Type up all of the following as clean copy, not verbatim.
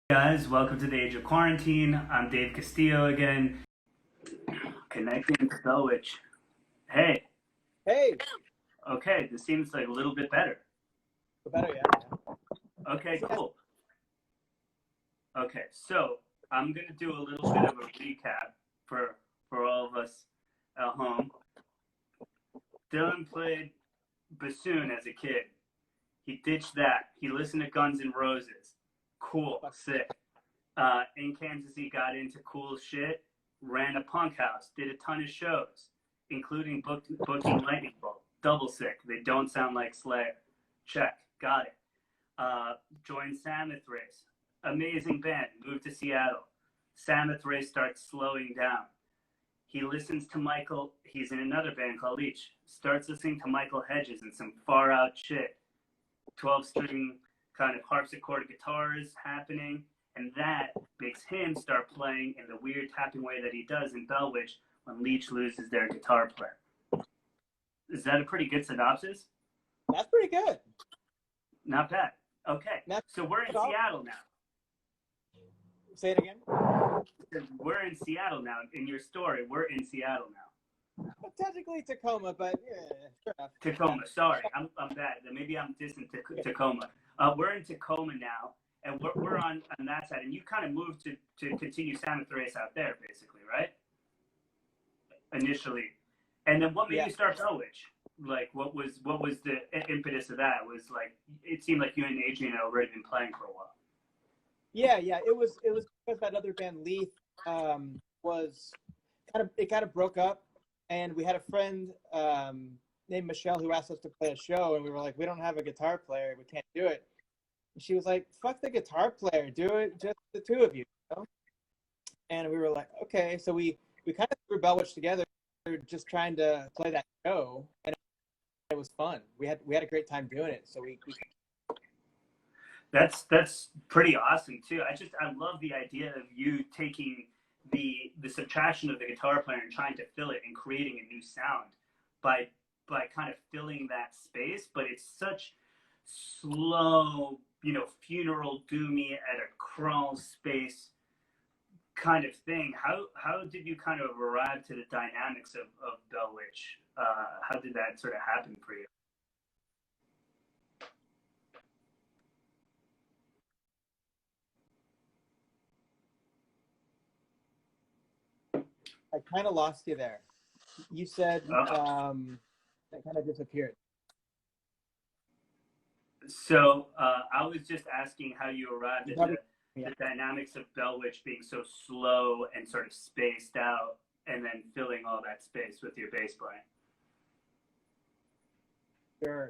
Guys, welcome to the Age of Quarantine. I'm Dave Castillo again, connecting to Bellwitch. Hey, Hey, okay, this seems like a little bit better. better, yeah. Okay, cool. Okay, so I'm gonna do a little bit of a recap for all of us at home. Dylan played bassoon as a kid. He ditched that. He listened to Guns N' Roses. Cool, sick. In Kansas, he got into cool shit, ran a punk house, did a ton of shows, including booking Lightning Bolt. Double sick. They don't sound like Slayer. Check. Got it. Joined Mammoth Race. Amazing band. Moved to Seattle. Mammoth Race starts slowing down. He listens to Michael. He's in another band called Leech. Starts listening to Michael Hedges and some far out shit. 12-string kind of harpsichord guitars happening. And that makes him start playing in the weird tapping way that he does in Bellwitch when Leech loses their guitar player. Is that a pretty good synopsis? That's pretty good. Not bad. Okay, so we're in Seattle now. Say it again. We're in Seattle now. In your story, we're in Seattle now. Well, technically Tacoma, but yeah, sure enough. Tacoma. Sorry, I'm bad. Maybe I'm distant to Tacoma. We're in Tacoma now, and we're on that side. And you kind of moved to continue Mammoth Race out there, basically, right? Initially, and then what made you start Bellwitch? Like, what was the impetus of that? Was like, it seemed like you and Adrian had already been playing for a while. Yeah. It was because that other band Leith was kind of broke up, and we had a friend named Michelle who asked us to play a show, and we were like, we don't have a guitar player, we can't do it. And she was like, fuck the guitar player, do it just the two of you, you know? And we were like, okay. So we kind of threw Bellwitch together, just trying to play that show, and it was fun. We had a great time doing it. So we That's pretty awesome too. I love the idea of you taking the subtraction of the guitar player and trying to fill it and creating a new sound by kind of filling that space. But it's such slow, funeral doomy at a crawl space kind of thing. How did you kind of arrive to the dynamics of Bellwitch? How did that sort of happen for you? I kind of lost you there. You said that kind of disappeared. So I was just asking how you arrived at the dynamics of Bellwitch being so slow and sort of spaced out, and then filling all that space with your bass playing.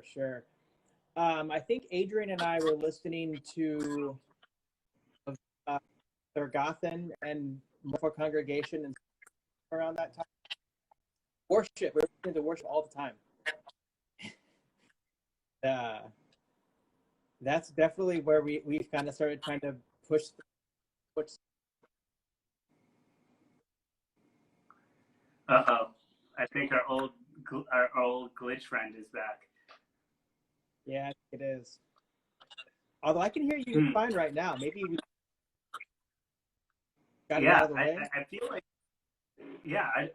Sure. I think Adrian and I were listening to Thurgothan and Morpho Congregation and around that time. Worship. We were listening to worship all the time. That's definitely where we kind of started trying to push. Uh-oh. I think our old glitch friend is back. Yeah, it is. Although I can hear you fine right now. Maybe we got it out of the way. I feel like I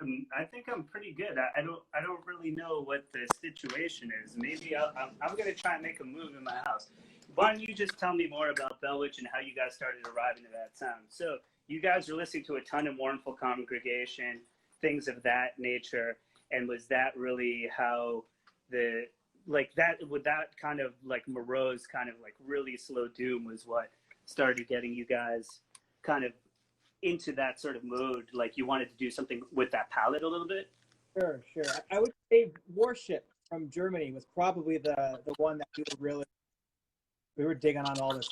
think I'm pretty good. I don't really know what the situation is. Maybe I'm gonna try and make a move in my house. Why don't you just tell me more about Bellwitch and how you guys started arriving to that sound? So you guys are listening to a ton of Mournful Congregation, things of that nature, and was that really how that kind of like morose, kind of like really slow doom was what started getting you guys kind of into that sort of mode? Like you wanted to do something with that palette a little bit? Sure. I would say Worship from Germany was probably the one that we were digging on all this.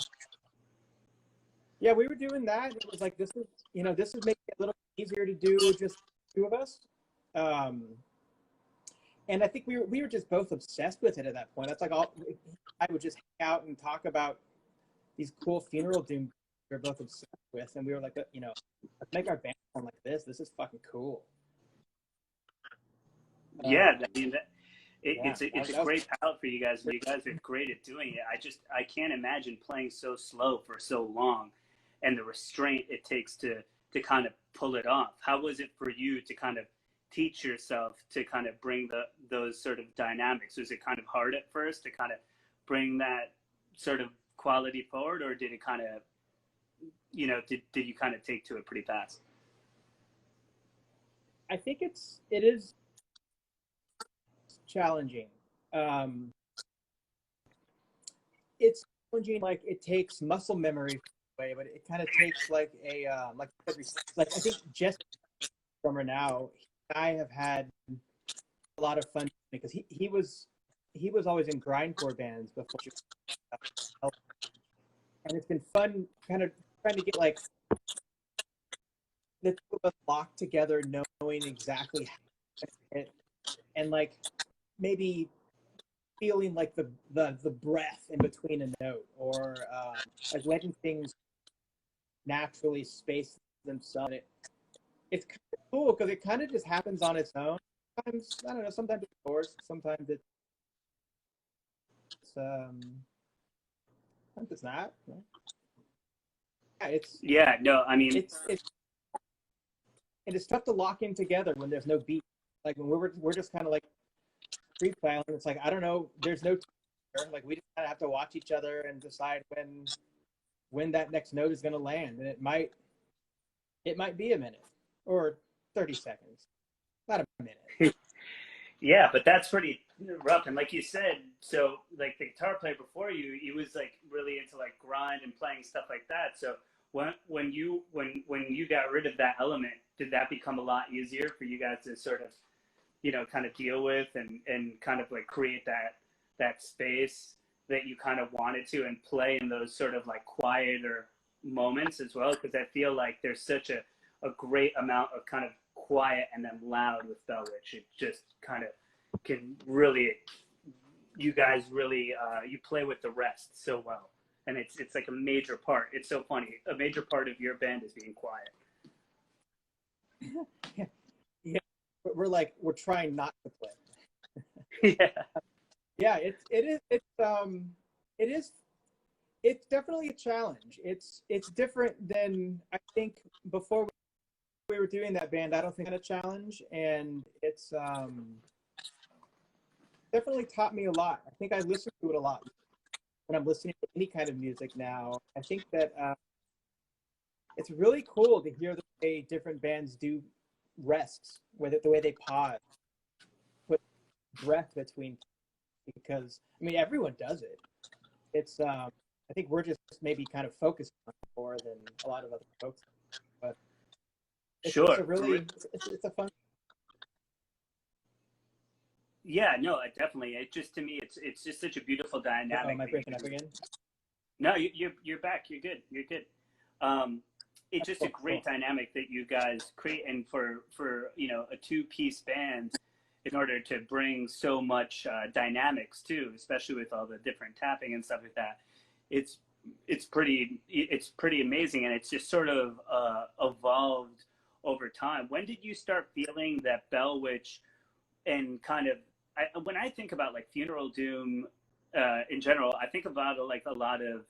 Yeah, we were doing that. It was like, this is making it a little easier to do just two of us. And I think we were just both obsessed with it at that point. That's like I would just hang out and talk about these cool funeral doom we were both obsessed with, and we were like, let's make our band sound like this. This is fucking cool. Yeah, I mean, it's a great palette for you guys. You guys are great at doing it. I can't imagine playing so slow for so long. and the restraint it takes to kind of pull it off. How was it for you to kind of teach yourself to kind of bring those sort of dynamics? Was it kind of hard at first to kind of bring that sort of quality forward, or did it kind of, you know, did you kind of take to it pretty fast? I think it is challenging. It's challenging, like it takes muscle memory way, but it kind of takes like a like I think Jesse, drummer now, I have had a lot of fun because he was always in grindcore bands before, and it's been fun kind of trying to get like the two of us locked together, knowing exactly how to hit, and like maybe feeling like the breath in between a note, or like letting things naturally space themselves. It's kind of cool because it kind of just happens on its own. Sometimes, I don't know, sometimes it's forced, sometimes it's sometimes it's not. Yeah, no, I mean, it's tough to lock in together when there's no beat. Like when we're just kind of like freestyling. It's like, I don't know, there's no like we just kind of have to watch each other and decide when that next note is going to land, and it might be a minute or 30 seconds, not a minute. Yeah, but that's pretty rough. And like you said, so like the guitar player before you, he was like really into like grind and playing stuff like that. So when you got rid of that element, did that become a lot easier for you guys to sort of, you know, kind of deal with and kind of like create that space that you kind of wanted to, and play in those sort of like quieter moments as well? Because I feel like there's such a great amount of kind of quiet and then loud with Bellwitch. It just kind of can really, you guys really, you play with the rest so well. And it's like a major part. It's so funny. A major part of your band is being quiet. Yeah. We're trying not to play. Yeah. Yeah, it's definitely a challenge. It's different than, I think, before we were doing that band. I don't think it's a challenge, and it's definitely taught me a lot. I think I listen to it a lot when I'm listening to any kind of music now. I think that it's really cool to hear the way different bands do rests, with it, the way they pause, put breath between, because I mean everyone does it. It's I think we're just maybe kind of focused on it more than a lot of other folks, but it's a really it's a fun. Yeah, no, definitely. It just, to me, it's just such a beautiful dynamic. Am I breaking up again? No, you're back. You're good. You're good. It's just a great dynamic that you guys create, and for you know, a two-piece band, in order to bring so much dynamics too, especially with all the different tapping and stuff like that. It's pretty amazing, and it's just sort of evolved over time. When did you start feeling that Bellwitch, and kind of, when I think about like Funeral Doom in general, I think about like a lot of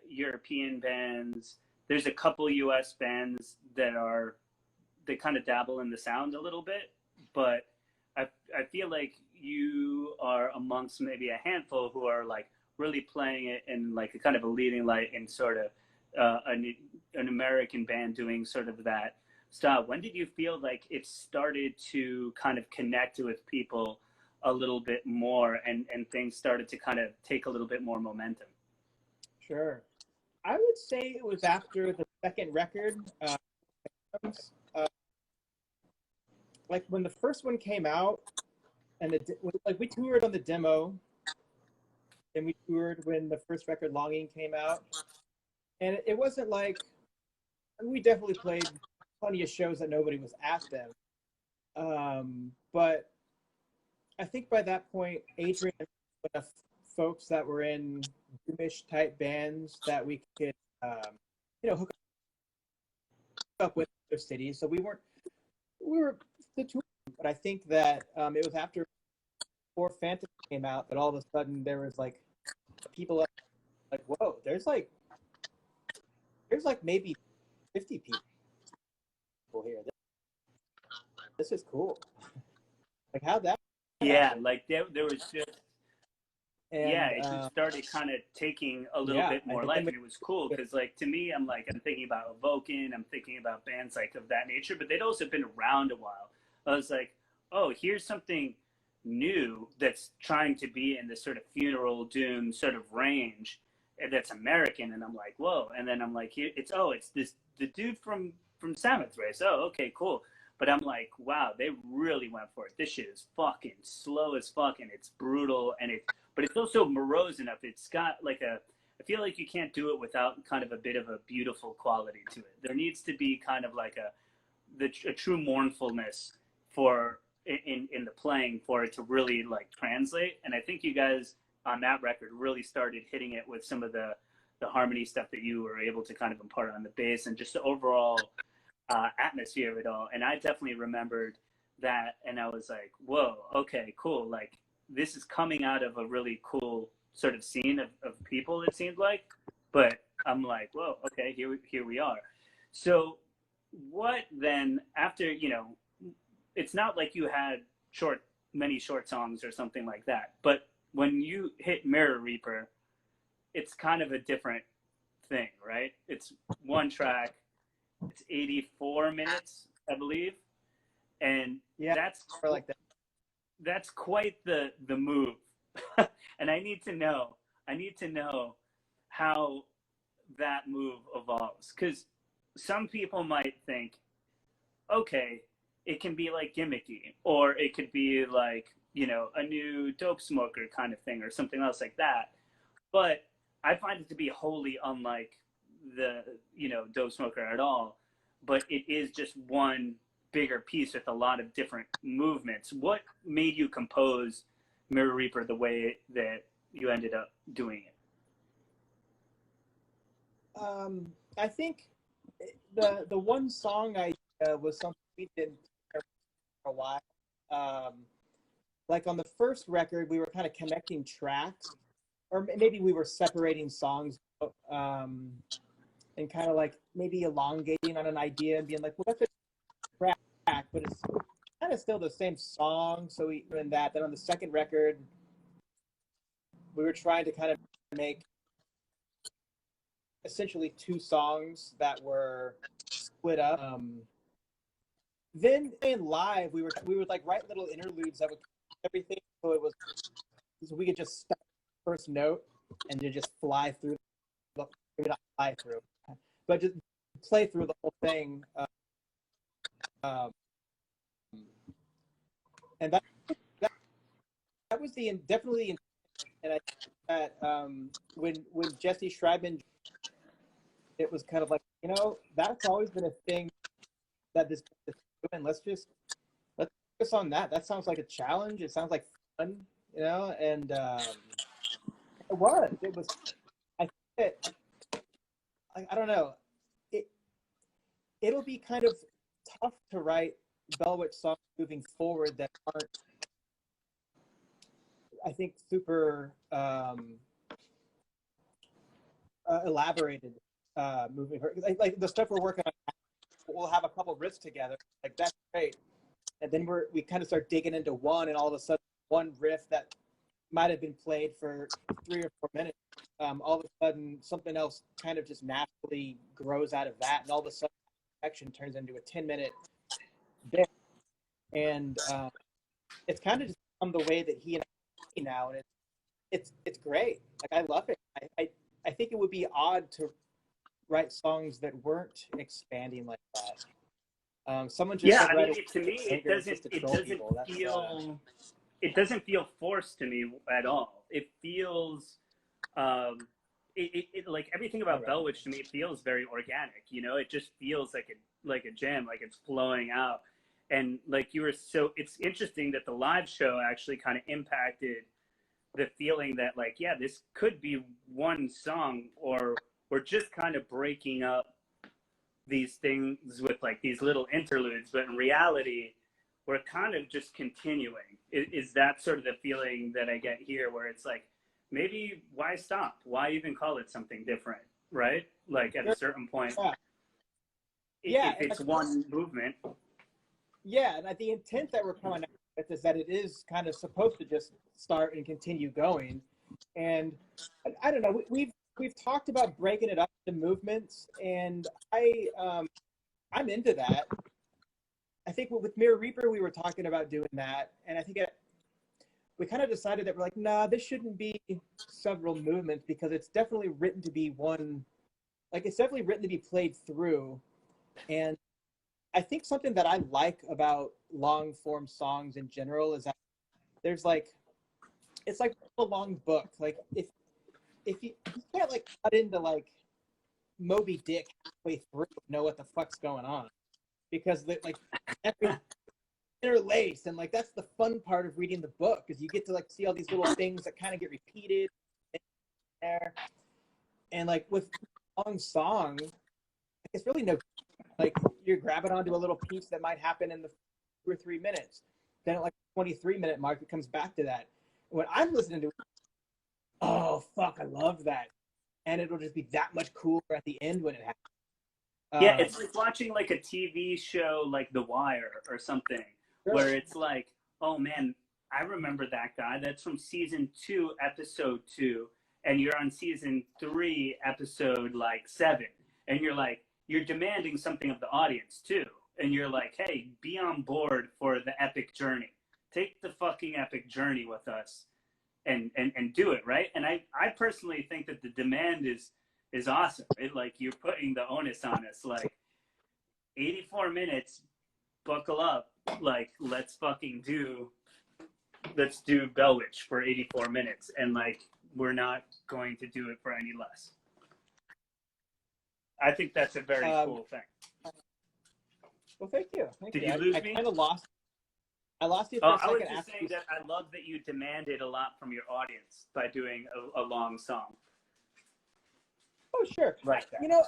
European bands. There's a couple US bands that kind of dabble in the sound a little bit, but I feel like you are amongst maybe a handful who are like really playing it in like a kind of a leading light in sort of an American band doing sort of that style. When did you feel like it started to kind of connect with people a little bit more, and things started to kind of take a little bit more momentum? Sure. I would say it was after the second record. Like when the first one came out, and like we toured on the demo, and we toured when the first record, Longing, came out, and it wasn't like, we definitely played plenty of shows that nobody was at them, but I think by that point, Adrian had enough folks that were in doomish type bands that we could, you know, hook up with other cities. So we were the tour, but I think that it was after before Phantom came out that all of a sudden there was like people like, whoa, there's there's like maybe 50 people here. This is cool. Like how'd that happen? like there was just And it just started kind of taking a little bit more life, and it was cool because like to me, I'm thinking about Evoking, I'm thinking about bands like of that nature, but they'd also been around a while. I was like, oh, here's something new that's trying to be in this sort of funeral doom sort of range that's American, and I'm like, whoa. And then I'm like, it's the dude from Saint Vitus. Oh, okay, cool. But I'm like, wow, they really went for it. This shit is fucking slow as fuck, and it's brutal, but it's also morose enough. It's got like I feel like you can't do it without kind of a bit of a beautiful quality to it. There needs to be kind of like a true mournfulness in the playing for it to really like translate. And I think you guys on that record really started hitting it with some of the harmony stuff that you were able to kind of impart on the bass and just the overall atmosphere of it all. And I definitely remembered that, and I was like, whoa, okay, cool. Like this is coming out of a really cool sort of scene of people, it seemed like. But I'm like, whoa, okay, here we are. So what then after, it's not like you had many short songs or something like that, but when you hit Mirror Reaper, it's kind of a different thing, right? It's one track, it's 84 minutes, I believe, and that's like that. That's quite the move. And I need to know how that move evolves, because some people might think, okay, it can be like gimmicky, or it could be like, a new Dope Smoker kind of thing or something else like that. But I find it to be wholly unlike the, Dope Smoker at all. But it is just one bigger piece with a lot of different movements. What made you compose Mirror Reaper the way that you ended up doing it? I think the one song I was something we did for a while. Like on the first record, we were kind of connecting tracks, or maybe we were separating songs, and kind of like maybe elongating on an idea and being like, well, that's a track, but it's kind of still the same song. So we in that. Then on the second record, we were trying to kind of make essentially two songs that were split up. Then in live, we would like write little interludes that would everything, so it was so we could just start the first note and just fly through. Maybe not fly through, but just play through the whole thing. And that was definitely, and I think that when Jesse Schreiben, it was kind of like, that's always been a thing that this is doing. Let's focus on that. That sounds like a challenge. It sounds like fun, and it was. I think I don't know. It'll be kind of tough to write Bellwitch songs moving forward that aren't, I think, super elaborated moving forward. Like the stuff we're working on, we'll have a couple riffs together. Like that's great, and then we kind of start digging into one, and all of a sudden, one riff that might have been played for 3 or 4 minutes, all of a sudden something else kind of just naturally grows out of that, and all of a sudden, section turns into a 10-minute bit, and it's kind of just become the way that he and I now, and it's great. Like I love it. I think it would be odd to write songs that weren't expanding like that. Someone just said, to me it doesn't feel forced to me at all. It feels it like everything about Bellwitch to me, it feels very organic. It just feels like a jam, like it's flowing out. And like it's interesting that the live show actually kind of impacted the feeling that like, yeah, this could be one song, or we're just kind of breaking up these things with like these little interludes, but in reality, we're kind of just continuing. Is that sort of the feeling that I get here, where it's like, maybe why stop? Why even call it something different? right? Like at a certain point, yeah. If it's one movement. Yeah, and the intent that we're coming at with is that it is kind of supposed to just start and continue going. And I don't know, we've talked about breaking it up into movements, and I'm into that. I think with Mirror Reaper we were talking about doing that, and I think we kind of decided that we're like, nah, this shouldn't be several movements because it's definitely written to be one, like it's definitely written to be played through. And I think something that I like about long form songs in general is that there's like, it's like a long book. Like if you can't like cut into like Moby Dick halfway through to know what the fuck's going on, because like every interlaced, and like that's the fun part of reading the book, because you get to like see all these little things that kind of get repeated there. And like with long song, it's really no, like you're grabbing onto a little piece that might happen in the 2 or 3 minutes. Then at like 23-minute mark, it comes back to that. When I'm listening to it, oh fuck, I love that, and it'll just be that much cooler at the end when it happens. Yeah, it's like watching like a TV show like The Wire or something, where it's like, oh man, I remember that guy. That's from season 2, episode 2, and you're on season 3, episode like 7, and you're like, you're demanding something of the audience too, and you're like, hey, be on board for the epic journey. Take the fucking epic journey with us, and do it right. And I personally think that the demand is awesome. It like you're putting the onus on us, like 84 minutes, buckle up, like let's do Bellwitch for 84 minutes, and like we're not going to do it for any less. I think that's a very cool thing. Well, thank you. Did you lose me? I kind of lost. I lost you for a second. I was just saying that I love that you demanded a lot from your audience by doing a long song. Oh, sure. Like that. You know,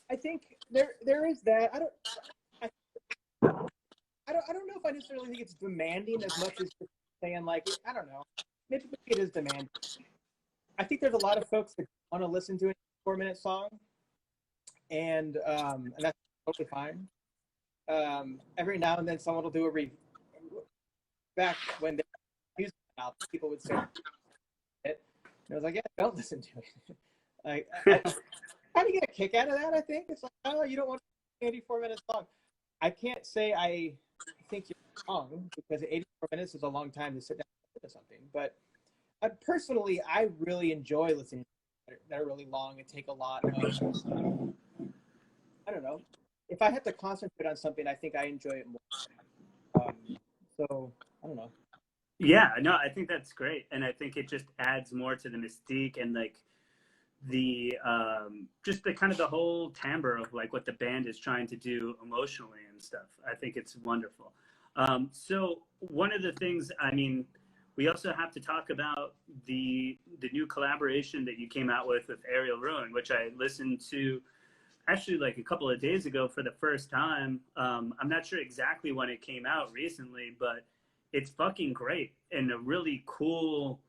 I think there is that. I don't know if I necessarily think it's demanding as much as saying like, I don't know. Maybe it is demanding. I think there's a lot of folks that want to listen to a 4-minute song, and that's totally fine. Every now and then someone will do a review. Back when they used it out, people would say it. And I was like, yeah, don't listen to it. Like, I kind of get a kick out of that, I think. It's like, oh, you don't want an 84-minute song. I can't say I think you're wrong, because 84 minutes is a long time to sit down and listen to something. But personally, I really enjoy listening to that are really long and take a lot of, I don't know. If I have to concentrate on something, I think I enjoy it more. So, I don't know. Yeah, no, I think that's great. And I think it just adds more to the mystique and like the just the kind of the whole timbre of like what the band is trying to do emotionally and stuff. I think it's wonderful. So one of the things, I mean, we also have to talk about the new collaboration that you came out with Aerial Ruin, which I listened to actually like a couple of days ago for the first time. I'm not sure exactly when it came out recently, but it's fucking great and a really cool,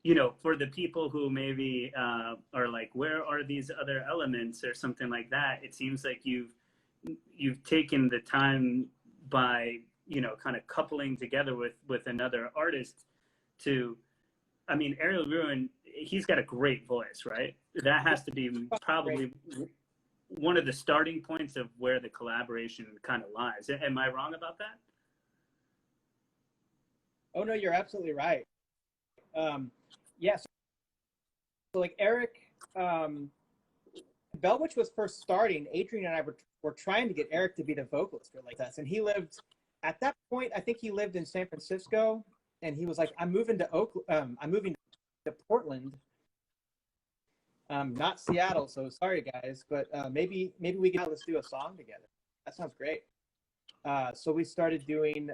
you know, for the people who maybe are like, where are these other elements or something like that. It seems like you've taken the time by, you know, kind of coupling together with another artist to, I mean, Aerial Ruin, he's got a great voice, right? That has to be probably one of the starting points of where the collaboration kind of lies. Am I wrong about that? Oh, no, you're absolutely right. Yes. So like Eric, Bellwitch was first starting, Adrian and I were trying to get Eric to be the vocalist for like us. And he lived, at that point, I think he lived in San Francisco, and he was like, I'm moving to Portland, not Seattle. So sorry guys, but maybe we can let's do a song together. That sounds great. So we started doing,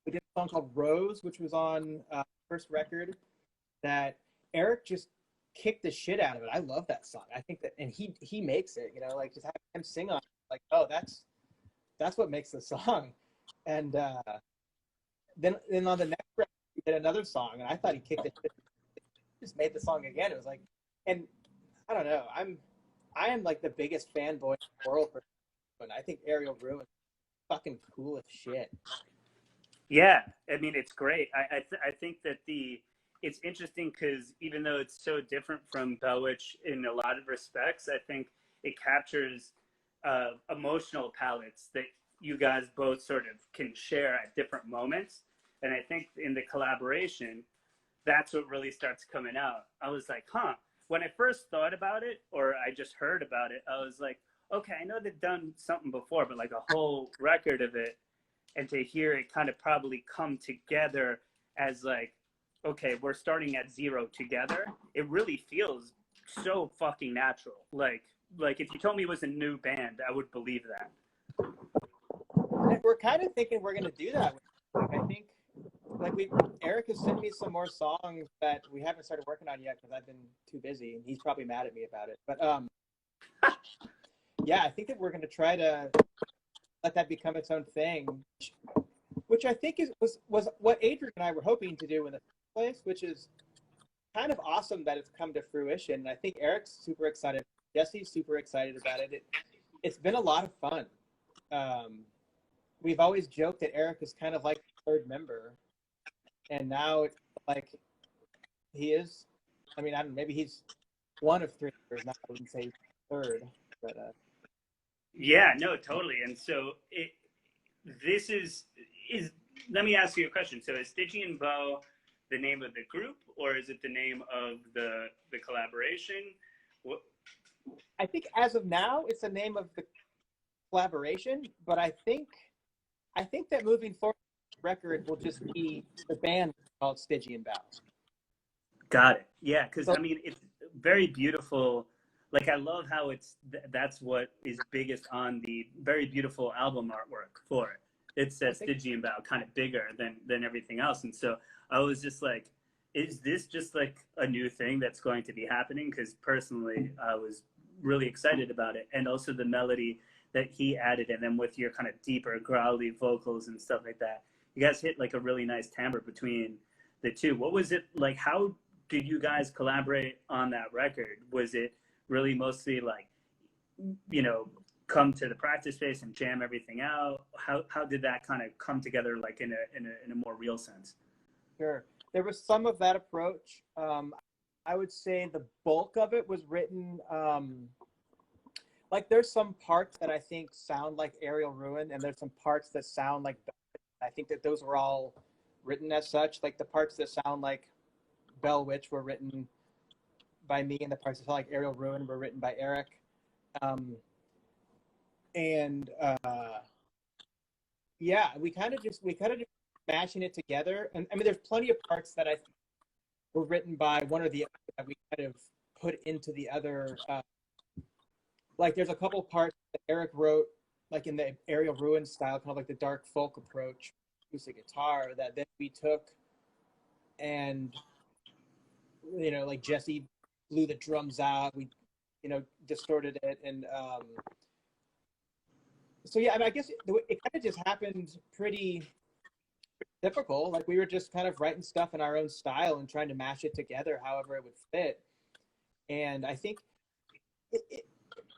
we did a song called Rose, which was on first record that Eric just kicked the shit out of it. I love that song. I think that, and he makes it, you know, like just having him sing on it, like, oh, that's what makes the song. And then on the next record, we did another song, and I thought he kicked it. Just made the song again. It was like, and I don't know. I am like the biggest fanboy in the world for, and I think Aerial Ruin is fucking cool as shit. Yeah, I mean it's great. I think that it's interesting because even though it's so different from Bellwitch in a lot of respects, I think it captures emotional palettes that you guys both sort of can share at different moments. And I think in the collaboration, that's what really starts coming out. I was like, huh. When I first thought about it, or I just heard about it, I was like, okay, I know they've done something before, but like a whole record of it, and to hear it kind of probably come together as like, okay, we're starting at zero together. It really feels so fucking natural. Like if you told me it was a new band, I would believe that. We're kind of thinking we're gonna do that. Like, I think, like Eric has sent me some more songs that we haven't started working on yet because I've been too busy, and he's probably mad at me about it. But yeah, I think that we're gonna try to let that become its own thing, which I think was what Adrian and I were hoping to do in the first place, which is kind of awesome that it's come to fruition. And I think Eric's super excited. Jesse's super excited about it. It's been a lot of fun. We've always joked that Eric is kind of like the third member, and now it's like he is. I mean, I don't know, maybe he's one of three members. Not I wouldn't say third, but yeah, no, totally. And so this is let me ask you a question. So is Stygian Bow the name of the group, or is it the name of the collaboration? What? I think as of now, it's the name of the collaboration, but I think that moving forward, the record will just be the band called Stygian Bow. Got it. Yeah, because I mean, it's very beautiful. Like I love how that's what is biggest on the very beautiful album artwork for it. It says Stygian Bow, kind of bigger than everything else, and so I was just like, is this just like a new thing that's going to be happening? Because personally, I was really excited about it, and also the melody that he added, and then with your kind of deeper growly vocals and stuff like that, you guys hit like a really nice timbre between the two. What was it like? How did you guys collaborate on that record? Was it really mostly like, you know, come to the practice space and jam everything out? How did that kind of come together, like in a more real sense? Sure, there was some of that approach. I would say the bulk of it was written. Like there's some parts that I think sound like Aerial Ruin, and there's some parts that sound like. I think that those were all written as such. Like the parts that sound like Bellwitch were written by me, and the parts that sound like Aerial Ruin were written by Eric. Yeah, we kind of just mashing it together. And I mean, there's plenty of parts that I think were written by one or the other that we kind of put into the other. Like there's a couple parts that Eric wrote, like in the Aerial Ruin style, kind of like the dark folk approach, acoustic guitar, that then we took and, you know, like Jesse blew the drums out, we, you know, distorted it. And so, yeah, I mean, I guess it kind of just happened pretty difficult. Like we were just kind of writing stuff in our own style and trying to mash it together however it would fit. And I think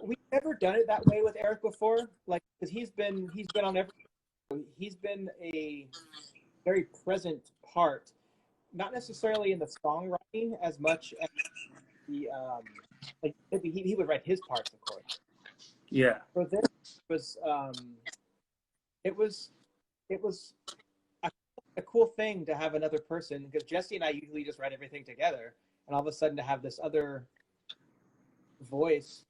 we've never done it that way with Eric before, like because he's been on he's been a very present part, not necessarily in the songwriting as much as the like he would write his parts, of course. Yeah. So this was it was a cool thing to have another person, because Jesse and I usually just write everything together, and all of a sudden to have this other voice,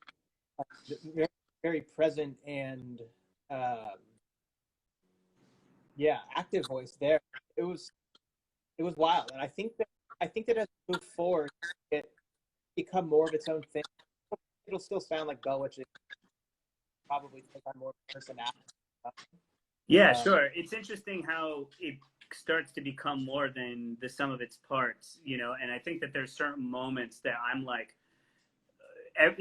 very, very present and yeah, active voice there. It was wild, and I think that as we move forward, it become more of its own thing. It'll still sound like Bellwitch. Probably take on more personality. Yeah, sure. It's interesting how it starts to become more than the sum of its parts, you know. And I think that there's certain moments that I'm like,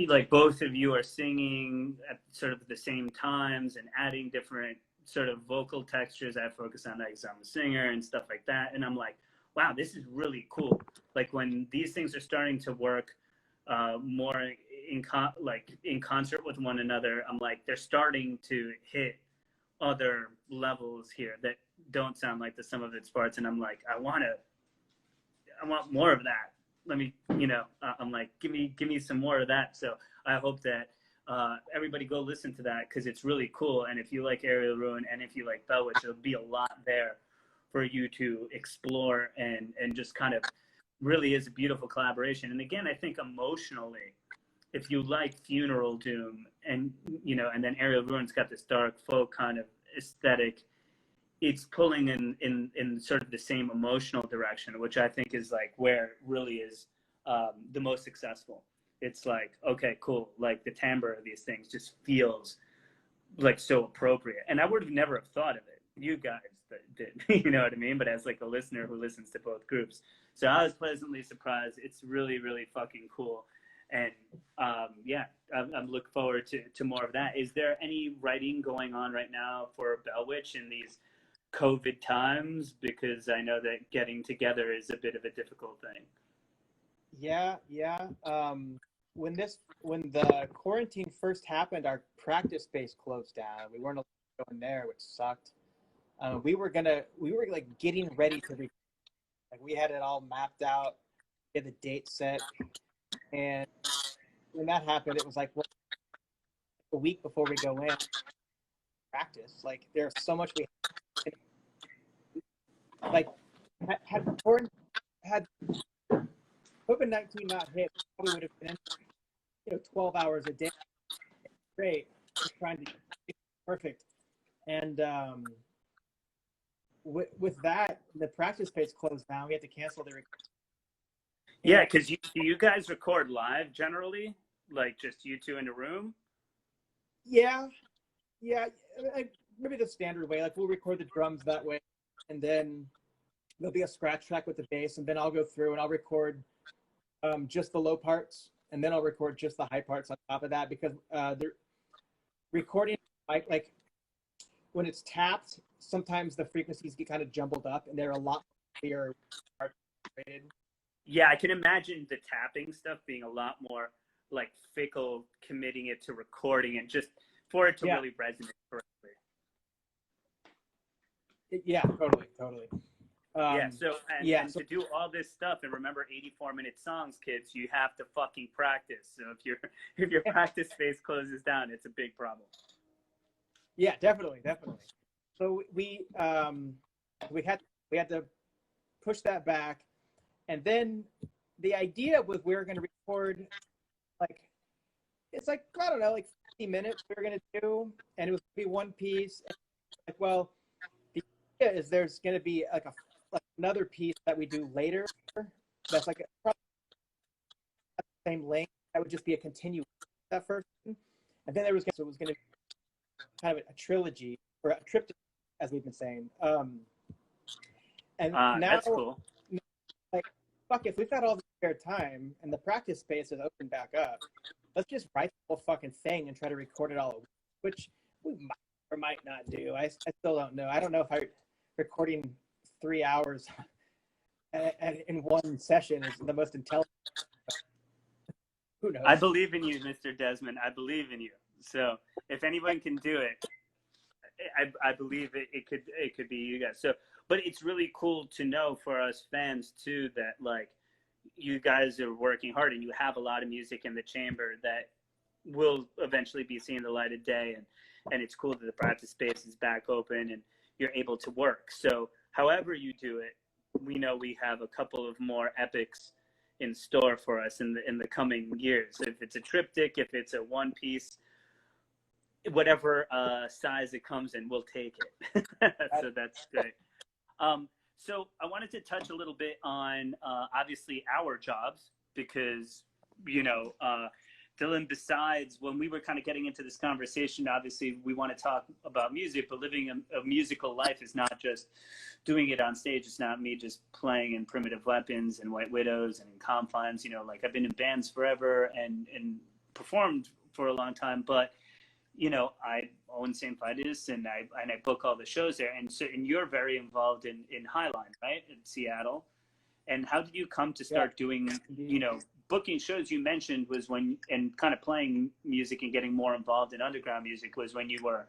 like both of you are singing at sort of the same times and adding different sort of vocal textures. I focus on that because I'm a singer and stuff like that. And I'm like, wow, this is really cool. Like when these things are starting to work more in concert with one another. I'm like, they're starting to hit other levels here that don't sound like the sum of its parts, and I'm like, I want more of that. Let me, I'm like, give me some more of that. So I hope that everybody go listen to that, because it's really cool. And if you like Aerial Ruin and if you like Bellwitch, there'll be a lot there for you to explore, and just kind of really is a beautiful collaboration. And again, I think emotionally, if you like Funeral Doom and then Aerial Ruin's got this dark folk kind of aesthetic, it's pulling in sort of the same emotional direction, which I think is like where it really is the most successful. It's like, okay, cool. Like the timbre of these things just feels like so appropriate. And I would have never have thought of it. You guys did, you know what I mean? But as like a listener who listens to both groups. So I was pleasantly surprised. It's really, really fucking cool. And yeah, I'm looking forward to more of that. Is there any writing going on right now for Bellwitch in these COVID times? Because I know that getting together is a bit of a difficult thing. Yeah. When the quarantine first happened, our practice space closed down. We weren't allowed to go in there, which sucked. We were like getting ready to record. Like we had it all mapped out, we had the date set, and when that happened, it was like, well, a week before we go in practice. Like there's so much we like had COVID-19 not hit, probably would have been 12 hours a day straight, trying to get it perfect. And with that, the practice space closed down. We had to cancel the recording. Yeah, because you guys record live generally, like just you two in a room? Yeah, maybe the standard way. Like we'll record the drums that way, and then there'll be a scratch track with the bass, and then I'll go through and I'll record just the low parts, and then I'll record just the high parts on top of that, because the recording, like when it's tapped, sometimes the frequencies get kind of jumbled up, and they're a lot clearer. Yeah, I can imagine the tapping stuff being a lot more like fickle, committing it to recording and just for it to really resonate correctly. Yeah, totally. So to do all this stuff and remember 84-minute songs, kids, you have to fucking practice. So if your practice space closes down, it's a big problem. Yeah, definitely. So we had to push that back, and then the idea was we were going to record I don't know, like 50 minutes we were going to do, and it was going to be one piece. And like, well, the idea is there's going to be like another piece that we do later that's like probably the same length. That would just be a continuation of that first one. And then it was going to be kind of a trilogy, or a triptych, as we've been saying. And now, that's cool. Like, fuck, if we've got all the spare time and the practice space is open back up, let's just write the whole fucking thing and try to record it all at once, which we might or might not do. I still don't know. I don't know if recording 3 hours in one session is the most intelligent. Who knows? I believe in you, Mr. Desmond. I believe in you. So if anyone can do it, I believe it could be you guys. So, but it's really cool to know for us fans too that like you guys are working hard and you have a lot of music in the chamber that will eventually be seeing the light of day, and it's cool that the practice space is back open and you're able to work. So however you do it, we know we have a couple of more epics in store for us in the coming years. If it's a triptych, if it's a one piece, whatever size it comes in, we'll take it. So that's great. So I wanted to touch a little bit on obviously our jobs, because Dylan, besides when we were kind of getting into this conversation, obviously we want to talk about music, but living a musical life is not just doing it on stage. It's not me just playing in Primitive Weapons and White Widows and in Confines. Like I've been in bands forever and performed for a long time, but I own Saint Vitus and I book all the shows there. And so, and you're very involved in Highline, right? In Seattle. And how did you come to start doing, you know, booking shows? You mentioned was when, and kind of playing music and getting more involved in underground music was when you were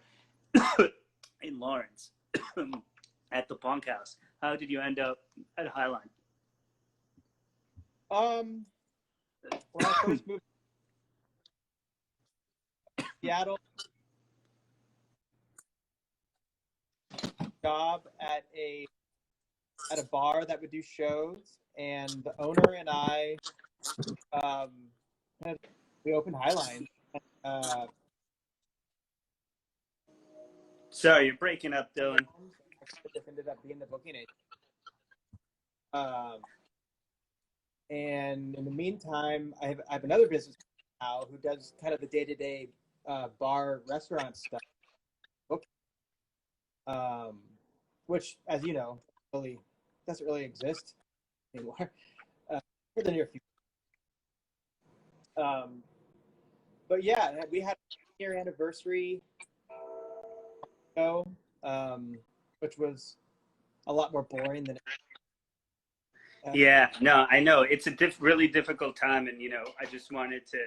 in Lawrence at the Bunkhouse. How did you end up at Highline? When I first moved to Seattle, job at a bar that would do shows, and the owner and I, we opened Highline. Sorry, you're breaking up, Dylan. This ended up being the booking agent. And in the meantime, I have another business now who does kind of the day-to-day bar restaurant stuff, which, as you know, really doesn't really exist anymore for the near future. But yeah, we had a year anniversary show, which was a lot more boring than. Yeah, no, I know it's a really difficult time, and you know, I just wanted to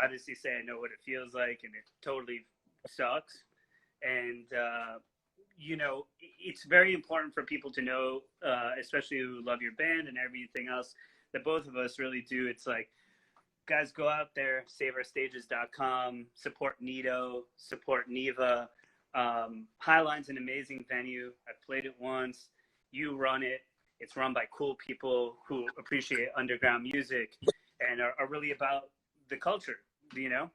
obviously say I know what it feels like, and it totally sucks. And you know, it's very important for people to know, especially who love your band and everything else, that both of us really do. It's like, guys, go out there, saveourstages.com, support Nito, support Neva. Highline's an amazing venue. I've played it once. You run it. It's run by cool people who appreciate underground music and are really about the culture, you know?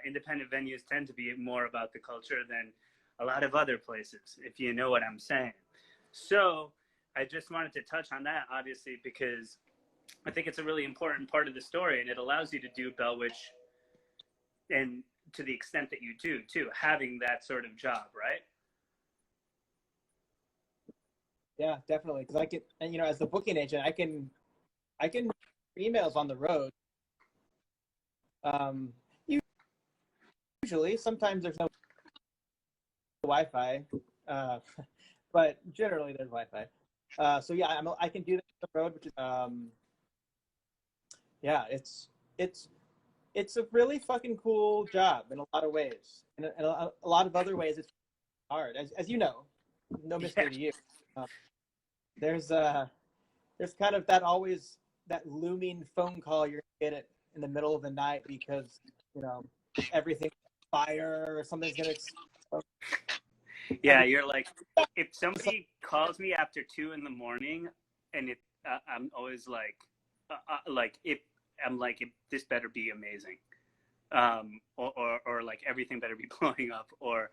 Independent venues tend to be more about the culture than a lot of other places, if you know what I'm saying. So I just wanted to touch on that, obviously, because I think it's a really important part of the story, and it allows you to do Bellwitch, and to the extent that you do, too, having that sort of job, right? Yeah, definitely. Because I can, and you know, as the booking agent, I can emails on the road. Usually, sometimes there's no Wi-Fi, but generally there's Wi-Fi. So yeah, I can do that on the road, which is yeah, it's a really fucking cool job in a lot of ways, and a lot of other ways it's hard, as you know, no mystery to you. There's kind of that looming phone call you're gonna get it in the middle of the night because, you know, everything's on fire or something's gonna explode. Yeah, you're like, if somebody calls me after 2 a.m, and I'm always like if this better be amazing, or like everything better be blowing up, or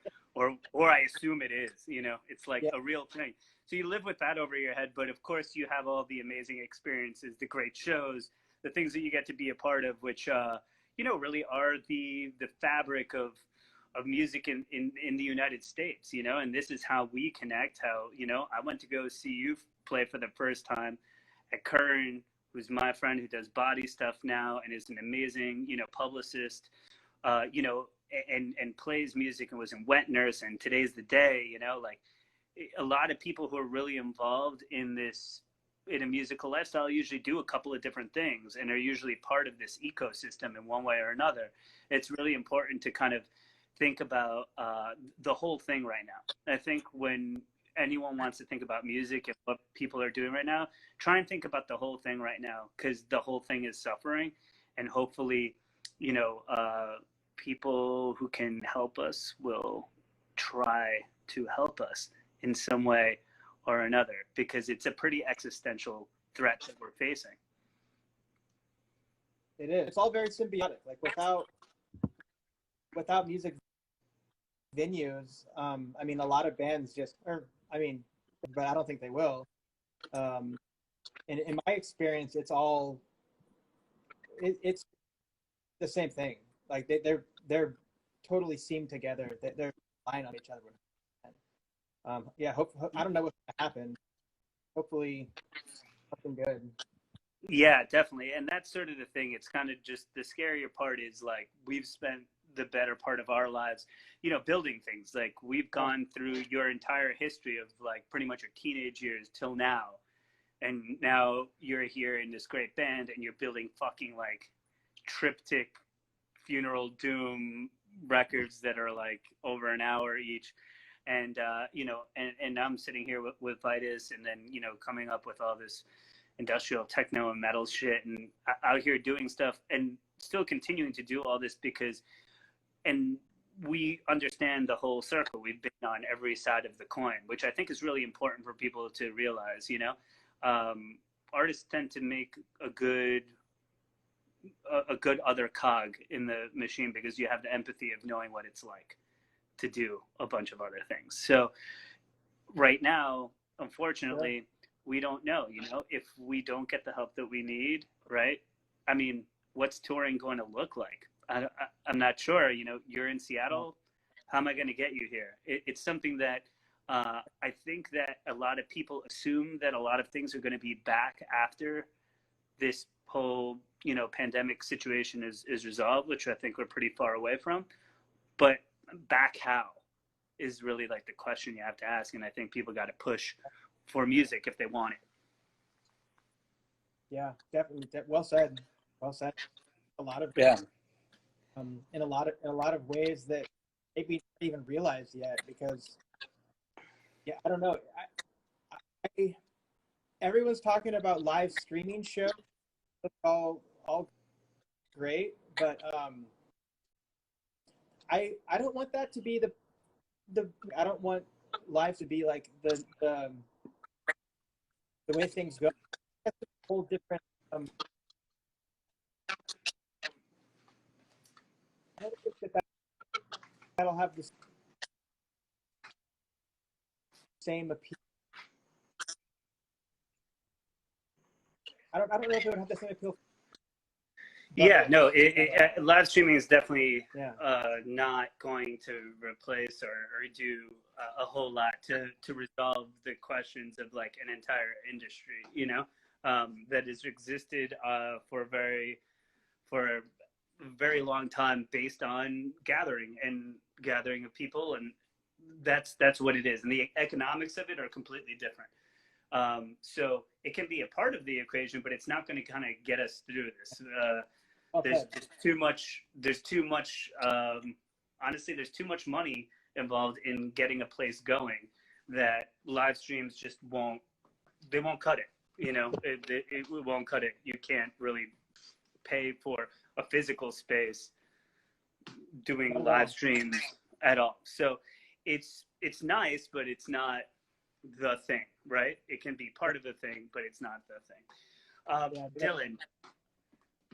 I assume it is, you know, it's like a real thing. So you live with that over your head, but of course you have all the amazing experiences, the great shows, the things that you get to be a part of, which you know, really are the fabric of music in the United States, you know. And this is how we connect. How, you know, I went to go see you play for the first time at Curran, who's my friend who does body stuff now and is an amazing, you know, publicist, you know, and plays music and was in Wet Nurse and Today's the Day, you know. Like, a lot of people who are really involved in this, in a musical lifestyle, usually do a couple of different things and are usually part of this ecosystem in one way or another. It's really important to kind of think about the whole thing right now. I think when anyone wants to think about music and what people are doing right now, try and think about the whole thing right now, because the whole thing is suffering, and hopefully, you know, people who can help us will try to help us in some way or another, because it's a pretty existential threat that we're facing. It is. It's all very symbiotic. Like, without music venues, I mean, a lot of bands just, or I mean, but I don't think they will. In my experience, it's all it's the same thing. Like they're totally seamed together. They're relying on each other. Yeah, I don't know what's gonna happen. Hopefully, something good. Yeah, definitely. And that's sort of the thing. It's kind of just the scarier part is, like, we've spent the better part of our lives, you know, building things. Like, we've gone through your entire history of, like, pretty much your teenage years till now. and now you're here in this great band and you're building fucking like triptych funeral doom records that are like over an hour each. And you know, and I'm sitting here with Vitus, and then, you know, coming up with all this industrial techno and metal shit, and out here doing stuff and still continuing to do all this because, and we understand the whole circle. We've been on every side of the coin, which I think is really important for people to realize. You know, artists tend to make a good other cog in the machine because you have the empathy of knowing what it's like to do a bunch of other things. So right now, unfortunately, we don't know, you know, if we don't get the help that we need, right? I mean, what's touring going to look like? I'm not sure. You know, you're in Seattle. How am I going to get you here? It's something that I think that a lot of people assume that a lot of things are going to be back after this whole, you know, pandemic situation is resolved, which I think we're pretty far away from. But back how is really like the question you have to ask, and I think people got to push for music if they want it. Yeah, definitely. Well said. Well said. A lot of in a lot of ways that maybe not even realized yet, because I don't know. Everyone's talking about live streaming shows. That's all great, but I don't want that to be the I don't want live to be like the way things go. That's a whole different I don't think that'll have the same appeal. I don't know if it would have the same appeal. Yeah, no, live streaming is definitely not going to replace or do a whole lot to resolve the questions of like an entire industry, you know, that has existed for a very long time based on gathering of people, and that's what it is, and the economics of it are completely different. So it can be a part of the equation, but it's not going to kind of get us through this. There's too much. Honestly, there's too much money involved in getting a place going that live streams just won't. They won't cut it. You know, it won't cut it. You can't really pay for a physical space doing live streams at all. So it's nice, but it's not the thing, right? It can be part of the thing, but it's not the thing. Dylan,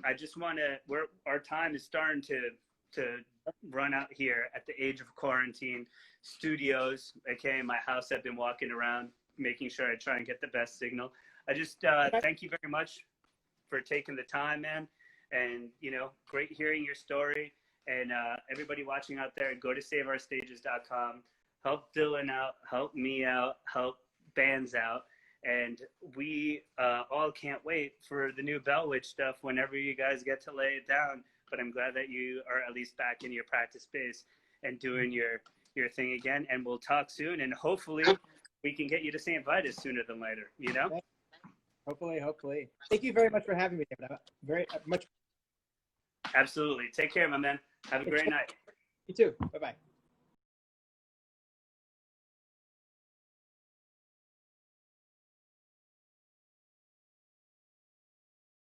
I just want to, our time is starting to run out here at the age of quarantine. Studios, okay, my house, I've been walking around making sure I try and get the best signal. I just thank you very much for taking the time, man. And, you know, great hearing your story. And everybody watching out there, go to saveourstages.com. Help Dylan out, help me out, help bands out. And we all can't wait for the new Bell Witch stuff whenever you guys get to lay it down. But I'm glad that you are at least back in your practice space and doing your thing again. And we'll talk soon. And hopefully we can get you to Saint Vitus sooner than later, you know? Hopefully. Thank you very much for having me, David. Very much. Absolutely. Take care, my man. Have a great night. You too. Bye-bye.